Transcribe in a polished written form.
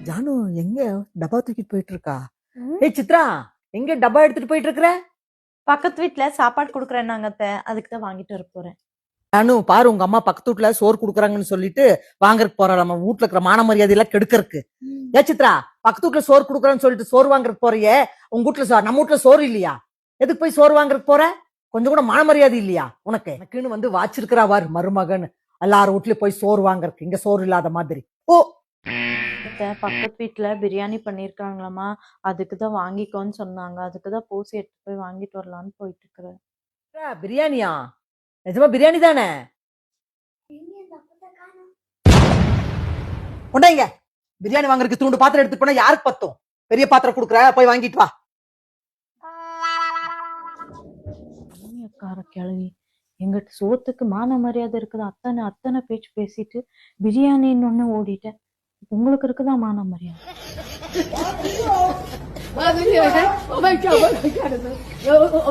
ஜானு எங்க டப்பா தூக்கிட்டு போயிட்டு இருக்கா? ம். ஏய் சித்ரா, எங்க டப்பா எடுத்துட்டு போயிட்டு இருக்கிற? பக்கத்து வீட்டுல சாப்பாடு குடுக்குறேன்னாங்க அத்தை, அதுக்கு தான் வாங்கிட்டு வர போறேன். ஜானு பாரு, உங்க அம்மா பக்கத்து வீட்டுல சோறு குடுக்குறாங்கன்னு சொல்லிட்டு வாங்கறதுக்கு போறா. நம்ம வீட்டுல இருக்கிற மான மரியாதை எல்லாம் கெடுக்கறதுக்கு. ஏ சித்ரா, பக்கத்து வீட்டுல சோறு குடுக்குறான்னு சொல்லிட்டு சோறு வாங்குறதுக்கு போறியே, உங்க வீட்டுல நம்ம வீட்டுல சோறு இல்லையா? எதுக்கு போய் சோறு வாங்குறதுக்கு போற? கொஞ்சம் கூட மான மரியாதை இல்லையா உனக்கு? எனக்குன்னு வந்து வாச்சிருக்கிறா வாரு மருமகன், எல்லாரும் வீட்லயும் போய் சோறு வாங்குறதுக்கு. இங்க சோறு இல்லாத மாதிரி. ஓ அத்தை, பக்கத்து வீட்டுல பிரியாணி பண்ணிருக்காங்களாமா, அதுக்கு தான் வாங்கிக்கோன்னு சொன்னாங்க. அதுக்கு தான் போசி எடுத்து போய் வாங்கிட்டு வரலான்னு போயிட்டு இருக்கிறேன். பிரியாணியா? நிஜமா பிரியாணி தானே? உண்டாங்க பிரியாணி வாங்குறதுக்கு தூண்டு பாத்திரம் எடுத்துட்டு போனா யாருக்கு பத்தும்? பெரிய பாத்திரம் குடுக்குற, போய் வாங்கிட்டு வா. அக்கார கிளவி எங்கிட்ட சோத்துக்கு மான மரியாதை இருக்குது, அத்தனை அத்தனை பேச்சு பேசிட்டு பிரியாணின்னு ஒண்ணு ஓடிட்டேன். உங்களுக்கு இருக்குதா மான மரியாதை?